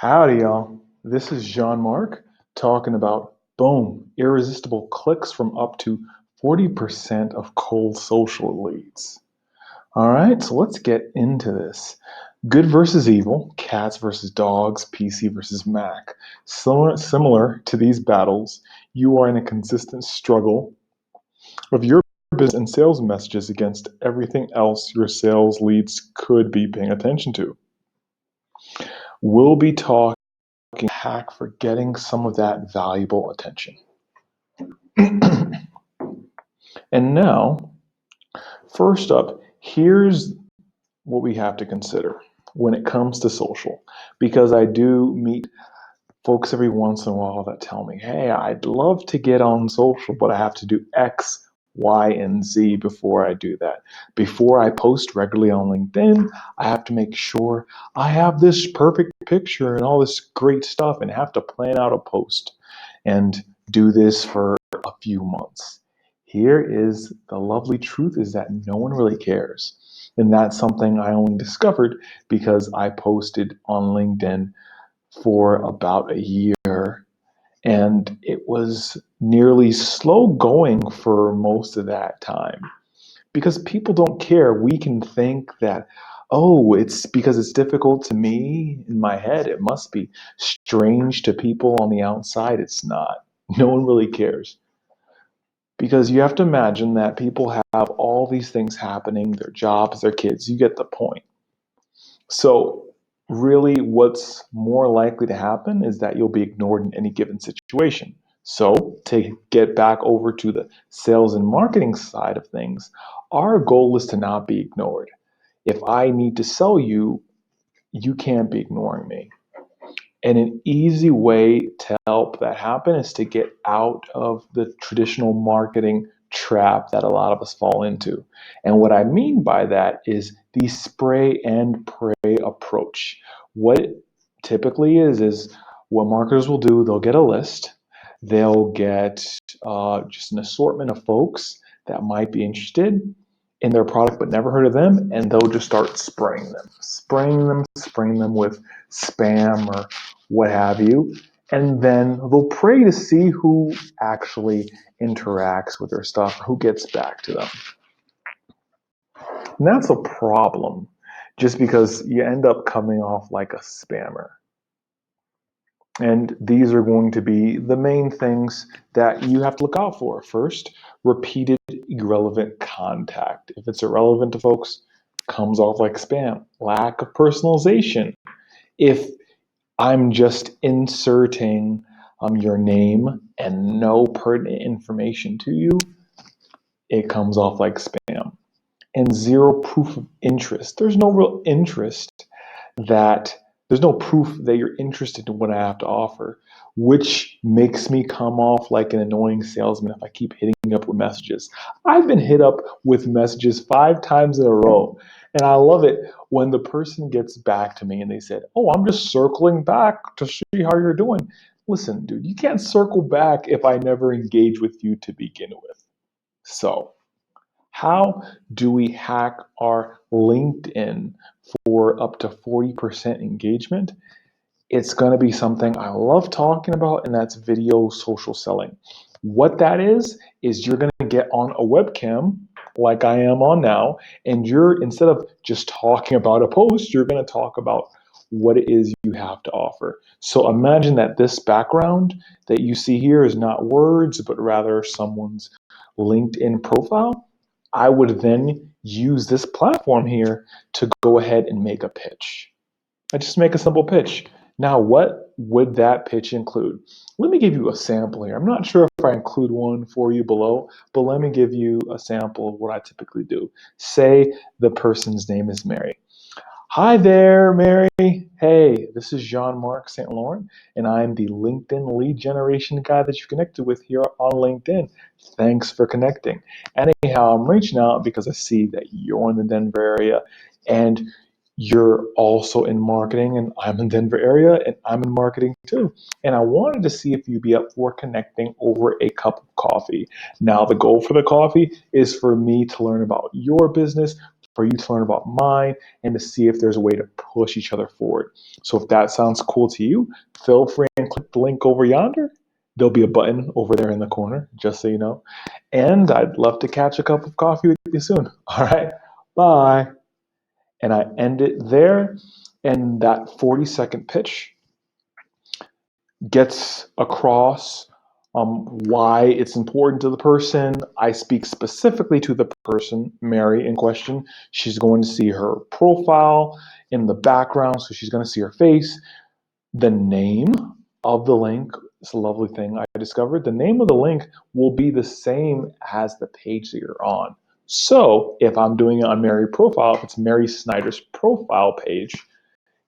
Howdy, y'all. This is Jean-Marc talking about boom, irresistible clicks from up to 40% of cold social leads. All right, so let's get into this. Good versus evil, cats versus dogs, PC versus Mac. Similar to these battles, you are in a consistent struggle of your business and sales messages against everything else your sales leads could be paying attention to. We'll be talking hack for getting some of that valuable attention. And now, first up, here's what we have to consider when it comes to social, because I do meet folks every once in a while that tell me, hey, I'd love to get on social, but I have to do X, Y, and Z before I do that. Before I post regularly on LinkedIn, I have to make sure I have this perfect picture and all this great stuff and have to plan out a post and do this for a few months. Here is the lovely truth is that no one really cares. And that's something I only discovered because I posted on LinkedIn for about a year, and it was nearly slow going for most of that time because people don't care. We can think that, oh, it's because it's difficult to me in my head. It must be strange to people on the outside. It's not. No one really cares because you have to imagine that people have all these things happening, their jobs, their kids. You get the point. So really what's more likely to happen is that you'll be ignored in any given situation. So to get back over to the sales and marketing side of things, our goal is to not be ignored. If I need to sell you, you can't be ignoring me. And an easy way to help that happen is to get out of the traditional marketing trap that a lot of us fall into. And what I mean by that is the spray and pray approach. What it typically is what marketers will do, they'll get a list, they'll get just an assortment of folks that might be interested in their product but never heard of them, and they'll just start spraying them with spam or what have you, and then they'll pray to see who actually interacts with their stuff or who gets back to them. And that's a problem, just because you end up coming off like a spammer. And these are going to be the main things that you have to look out for. First, repeated irrelevant contact. If it's irrelevant to folks, comes off like spam. Lack of personalization. If I'm just inserting your name and no pertinent information to you, it comes off like spam. And zero proof of interest. There's no real interest that there's no proof that you're interested in what I have to offer, which makes me come off like an annoying salesman if I keep hitting up with messages. I've been hit up with messages 5 times in a row, and I love it when the person gets back to me and they said, oh, I'm just circling back to see how you're doing. Listen, dude, you can't circle back if I never engage with you to begin with. So, how do we hack our LinkedIn for up to 40% engagement? It's going to be something I love talking about, and that's video social selling. What that is you're going to get on a webcam like I am on now, and you're, instead of just talking about a post, you're going to talk about what it is you have to offer. So imagine that this background that you see here is not words, but rather someone's LinkedIn profile. I would then use this platform here to go ahead and make a pitch. I just make a simple pitch. Now, what would that pitch include? Let me give you a sample here. I'm not sure if I include one for you below, but let me give you a sample of what I typically do. Say the person's name is Mary. Hi there, Mary. Hey, this is Jean-Marc St. Laurent, and I'm the LinkedIn lead generation guy that you connected with here on LinkedIn. Thanks for connecting. Anyhow, I'm reaching out because I see that you're in the Denver area and you're also in marketing, and I'm in Denver area and I'm in marketing too. And I wanted to see if you'd be up for connecting over a cup of coffee. Now, the goal for the coffee is for me to learn about your business, for you to learn about mine, and to see if there's a way to push each other forward. So if that sounds cool to you, feel free and click the link over yonder. There'll be a button over there in the corner, just so you know. And I'd love to catch a cup of coffee with you soon. All right, bye. And I end it there. And that 40-second pitch gets across why it's important to the person. I speak specifically to the person, Mary, in question. She's going to see her profile in the background, so she's going to see her face. The name of the link is a lovely thing I discovered. The name of the link will be the same as the page that you're on. So if I'm doing it on Mary profile, if it's Mary Snyder's profile page,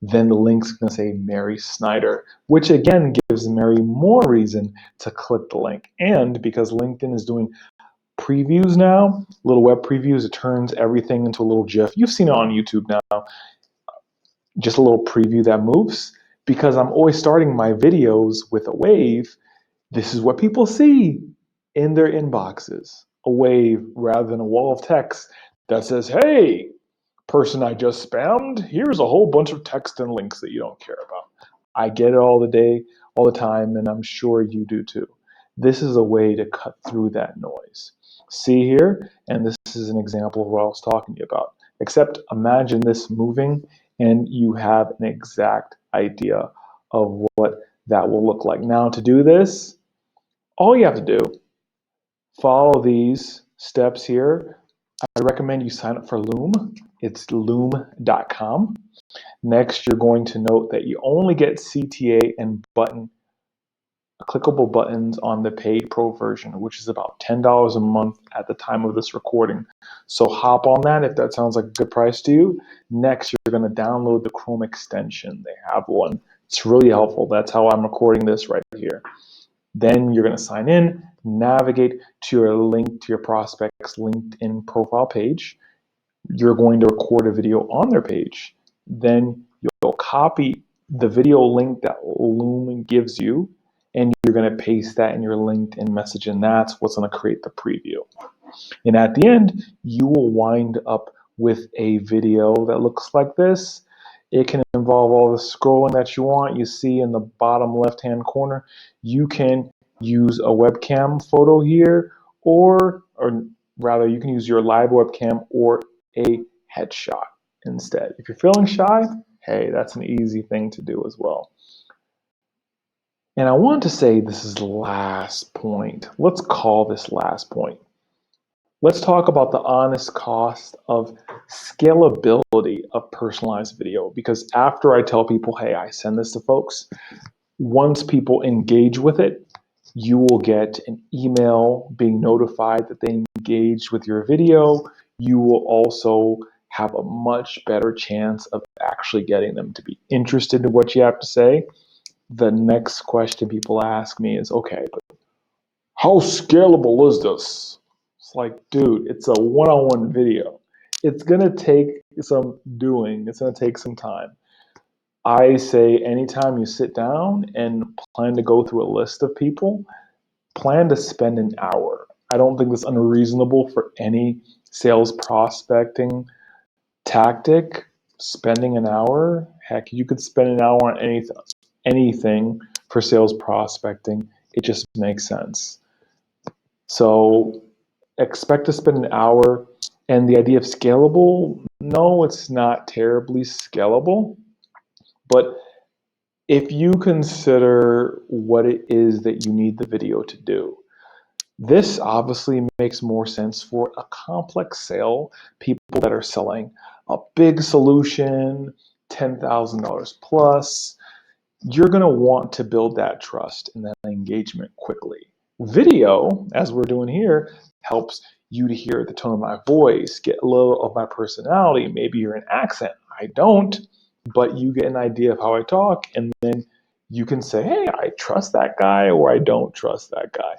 then the link's going to say Mary Snyder, which again gives Mary more reason to click the link. And because LinkedIn is doing previews now, little web previews, it turns everything into a little GIF. You've seen it on YouTube now, just a little preview that moves. Because I'm always starting my videos with a wave, this is what people see in their inboxes. A wave rather than a wall of text that says, hey, person I just spammed, here's a whole bunch of text and links that you don't care about. I get it all the time, and I'm sure you do too. This is a way to cut through that noise. See here, and this is an example of what I was talking to you about. Except imagine this moving, and you have an exact idea of what that will look like. Now, to do this, all you have to do, follow these steps here. I recommend you sign up for Loom. It's loom.com. Next, you're going to note that you only get CTA and clickable buttons on the paid pro version, which is about $10 a month at the time of this recording. So hop on that if that sounds like a good price to you. Next, you're going to download the Chrome extension. They have one. It's really helpful. That's how I'm recording this right here. Then you're going to sign in, navigate to your link to your prospect's LinkedIn profile page. You're going to record a video on their page. Then you'll copy the video link that Loom gives you, and you're going to paste that in your LinkedIn message, and that's what's going to create the preview. And at the end, you will wind up with a video that looks like this. It can involve all the scrolling that you want. You see in the bottom left-hand corner, you can use a webcam photo here, or rather, you can use your live webcam or a headshot instead. If you're feeling shy, hey, that's an easy thing to do as well. And I want to say this is the last point. Let's call this last point. Let's talk about the honest cost of scalability of personalized video, because after I tell people, hey, I send this to folks, once people engage with it, you will get an email being notified that they engaged with your video. You will also have a much better chance of actually getting them to be interested in what you have to say. The next question people ask me is, okay, but how scalable is this? It's like, dude, it's a one-on-one video. It's going to take some doing. It's going to take some time. I say anytime you sit down and plan to go through a list of people, plan to spend an hour. I don't think it's unreasonable for any sales prospecting tactic. Spending an hour, heck, you could spend an hour on anything for sales prospecting. It just makes sense. So expect to spend an hour. And the idea of scalable, no, it's not terribly scalable. But if you consider what it is that you need the video to do, this obviously makes more sense for a complex sale, people that are selling a big solution, $10,000 plus. You're going to want to build that trust and that engagement quickly. Video, as we're doing here, helps you to hear the tone of my voice, get a little of my personality. Maybe you're an accent. I don't, but you get an idea of how I talk, and then you can say, hey, I trust that guy, or I don't trust that guy.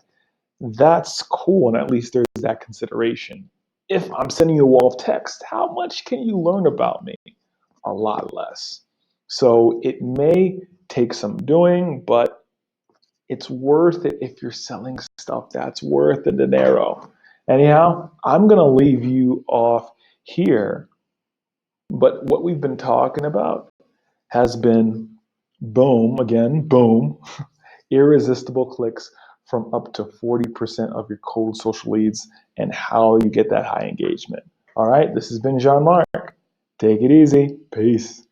That's cool, and at least there's that consideration. If I'm sending you a wall of text, how much can you learn about me? A lot less. So it may take some doing, but it's worth it if you're selling stuff that's worth the dinero. Anyhow, I'm going to leave you off here But what we've been talking about has been boom, again, boom, irresistible clicks from up to 40% of your cold social leads and how you get that high engagement. All right, this has been Jean-Marc. Take it easy. Peace.